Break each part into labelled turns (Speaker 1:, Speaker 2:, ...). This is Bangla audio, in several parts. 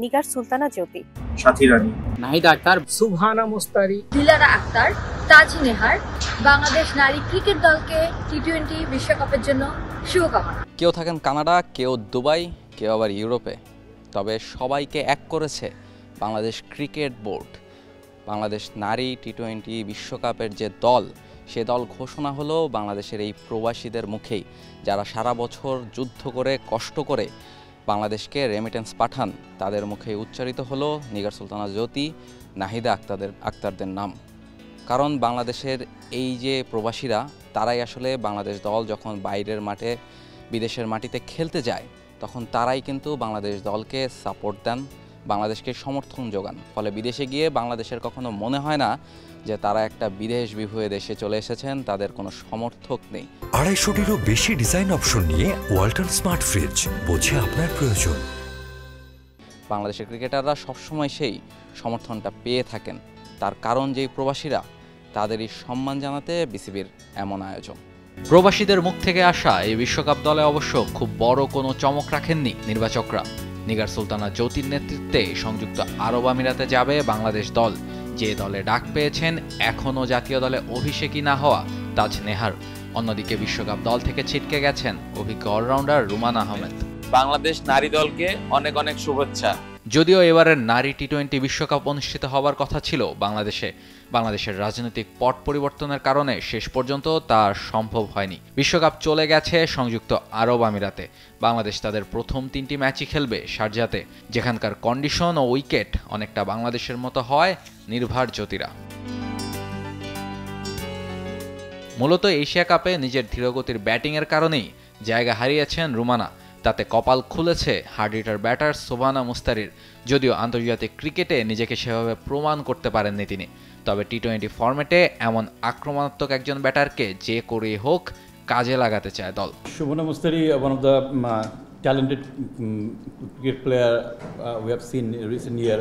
Speaker 1: নিগার সুলতানা জ্যোতি,
Speaker 2: সাথী রানী,
Speaker 3: নাহিদ আক্তার, সুবহানা মুস্তারি,
Speaker 4: দিলারা আক্তার, তাজি নেহার বাংলাদেশ নারী ক্রিকেট দলকে টি-20 বিশ্বকাপের জন্য শুভকামনা।
Speaker 5: কেউ থাকেন কানাডা, কেউ দুবাই, কেউ আবার ইউরোপে, তবে সবাইকে এক করেছে বাংলাদেশ ক্রিকেট বোর্ড। বাংলাদেশ নারী টি-20 বিশ্বকাপের যে দল, সে দল ঘোষণা হলো বাংলাদেশের এই প্রবাসীদের মুখেই, যারা সারা বছর যুদ্ধ করে কষ্ট করে বাংলাদেশকে রেমিটেন্স পাঠান। তাদের মুখে উচ্চারিত হলো নিগার সুলতানা জ্যোতি, নাহিদা আক্তারদের নাম। কারণ বাংলাদেশের এই যে প্রবাসীরা, তারাই আসলে বাংলাদেশ দল যখন বাইরের মাঠে বিদেশের মাটিতে খেলতে যায়, তখন তারাই কিন্তু বাংলাদেশ দলকে সাপোর্ট দেন, বাংলাদেশকে সমর্থন যোগান। ফলে বিদেশে গিয়ে বাংলাদেশের কখনো মনে হয় না যে তারা একটা বিদেশ বিভূয়ে দেশে চলে এসেছেন, তাদের কোনো সমর্থক নেই।
Speaker 6: 250-টিরও বেশি ডিজাইন অপশন নিয়ে ওয়ালটন স্মার্ট ফ্রিজ, বোঝে আপনার প্রয়োজন।
Speaker 5: বাংলাদেশের ক্রিকেটাররা সবসময় সেই সমর্থনটা পেয়ে থাকেন, তার কারণ যেই প্রবাসীরা, তাদেরই সম্মান জানাতে বিসিবির এমন আয়োজন।
Speaker 7: প্রবাসীদের মুখ থেকে আসা এই বিশ্বকাপ দলে অবশ্য খুব বড় কোনো চমক রাখেননি নির্বাচকরা। নিগার সুলতানা জ্যোতির নেতৃত্বে সংযুক্ত আরব আমিরাতে যাবে বাংলাদেশ দল, যে দলে ডাক পেয়েছেন এখনও জাতীয় দলে অভিষেকই না হওয়া তাজ নেহার। অন্যদিকে বিশ্বকাপ দল থেকে ছিটকে গেছেন অভিজ্ঞ অলরাউন্ডার রুমান আহমেদ।
Speaker 8: বাংলাদেশ নারী দলকে অনেক অনেক শুভেচ্ছা।
Speaker 7: যদিও এবারের নারী টি-20 বিশ্বকাপ অনুষ্ঠিত হওয়ার কথা ছিল বাংলাদেশের রাজনৈতিক পট পরিবর্তনের কারণে শেষ পর্যন্ত তা সম্ভব হয়নি। বিশ্বকাপ চলে গেছে সংযুক্ত আরব আমিরাতে। বাংলাদেশ তাদের প্রথম 3টি ম্যাচই খেলবে শারজাতে, যেখানকার কন্ডিশন ও উইকেট অনেকটা বাংলাদেশের মতো হয় নির্ভার জ্যোতিরা। মূলত এশিয়া কাপে নিজের ধীরগতির ব্যাটিংয়ের কারণেই জায়গা হারিয়েছেন রুমানা। তাতে কপাল খুলেছে হার্ড হিটার ব্যাটার সুবহানা মুস্তারির। যদিও আন্তর্জাতিক ক্রিকেটে নিজেকে সেভাবে প্রমাণ করতে পারেননি তিনি, তবে টি-20 ফরম্যাটে এমন আক্রমণাত্মক একজন ব্যাটারকে যে করেই হোক কাজে লাগাতে চায় দল।
Speaker 9: Sobhana Mostary, one of the talented cricket player we have seen recent year.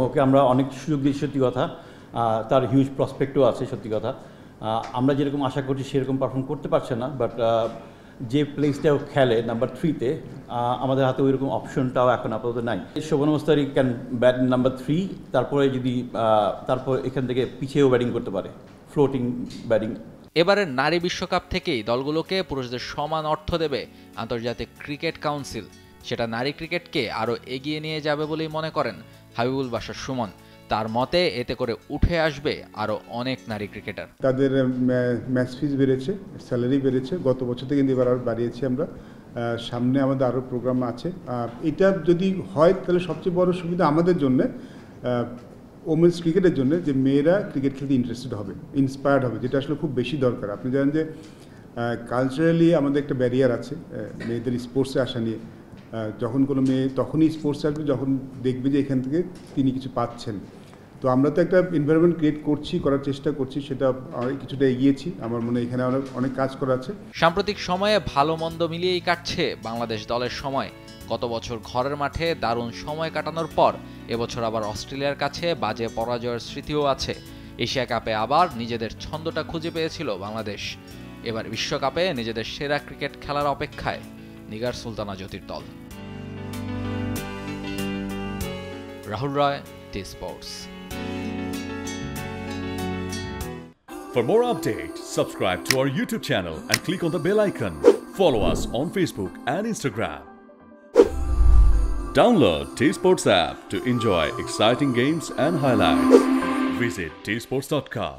Speaker 9: Okay আমরা অনেক সুযোগ দিই, সত্যি কথা। তার হিউজ প্রসপেক্টও আছে, সত্যি কথা। আমরা যেরকম আশা করছি সেরকম পারফর্ম করতে পারছে না, বাট যে প্লেসটাও খেলে নাম্বার 3-তে, আমাদের হাতে ওই রকম অপশনটাও এখন আপাতত নাই। সুবহানা মুস্তারি ক্যান ব্যাট নাম্বার 3, তারপরে যদি তারপর এখান থেকে পিছিয়েও ব্যাটিং করতে পারে, ফ্লোটিং ব্যাটিং।
Speaker 7: এবারের নারী বিশ্বকাপ থেকেই দলগুলোকে পুরুষদের সমান অর্থ দেবে আন্তর্জাতিক ক্রিকেট কাউন্সিল। সেটা নারী ক্রিকেটকে আরও এগিয়ে নিয়ে যাবে বলেই মনে করেন হাবিবুল বাশার সুমন। তার মতে এতে করে উঠে আসবে আরও অনেক নারী ক্রিকেটার।
Speaker 10: তাদের ম্যাচ ফিস বেড়েছে, স্যালারি বেড়েছে, গত বছর থেকে এবার আরও বাড়িয়েছি আমরা। সামনে আমাদের আরও প্রোগ্রাম আছে। এটা যদি হয় তাহলে সবচেয়ে বড় সুবিধা আমাদের জন্য, ওমেন্স ক্রিকেটের জন্য, যে মেয়েরা ক্রিকেট খেলতে ইন্টারেস্টেড হবে, ইন্সপায়ার্ড হবে, যেটা আসলে খুব বেশি দরকার। আপনি জানেন যে কালচারালি আমাদের একটা ব্যারিয়ার আছে মেয়েদের স্পোর্টসে আসা নিয়ে। যখন কোনো মেয়ে তখনই স্পোর্টসে আসবে যখন দেখবে যে এখান থেকে তিনি কিছু পাচ্ছেন। তো আমরা তো একটা এনভায়রনমেন্ট ক্রিয়েট করার চেষ্টা করছি, সেটা কিছুটা এগিয়েছি। আমার মনে হয় এখানে অনেক কাজ করা আছে।
Speaker 7: সাম্প্রতিক সময়ে ভালো মন্দ মিলিয়েই কাটছে বাংলাদেশ দলের সময়। গত বছর ঘরের মাঠে দারুণ সময় কাটানোর পর এবছর আবার অস্ট্রেলিয়ার কাছে বাজে পরাজয়ের স্মৃতিও আছে। এশিয়া কাপে আবার নিজেদের ছন্দটা খুঁজে পেয়েছিল বাংলাদেশ। এবার বিশ্বকাপে নিজেদের সেরা ক্রিকেট খেলার অপেক্ষায় নিগার সুলতানা জ্যোতির দল। রাহুল রয়, T Sports.
Speaker 11: For more updates, subscribe to our YouTube channel and click on the bell icon. Follow us on Facebook and Instagram. Download T-Sports app to enjoy exciting games and highlights. Visit tsports.com.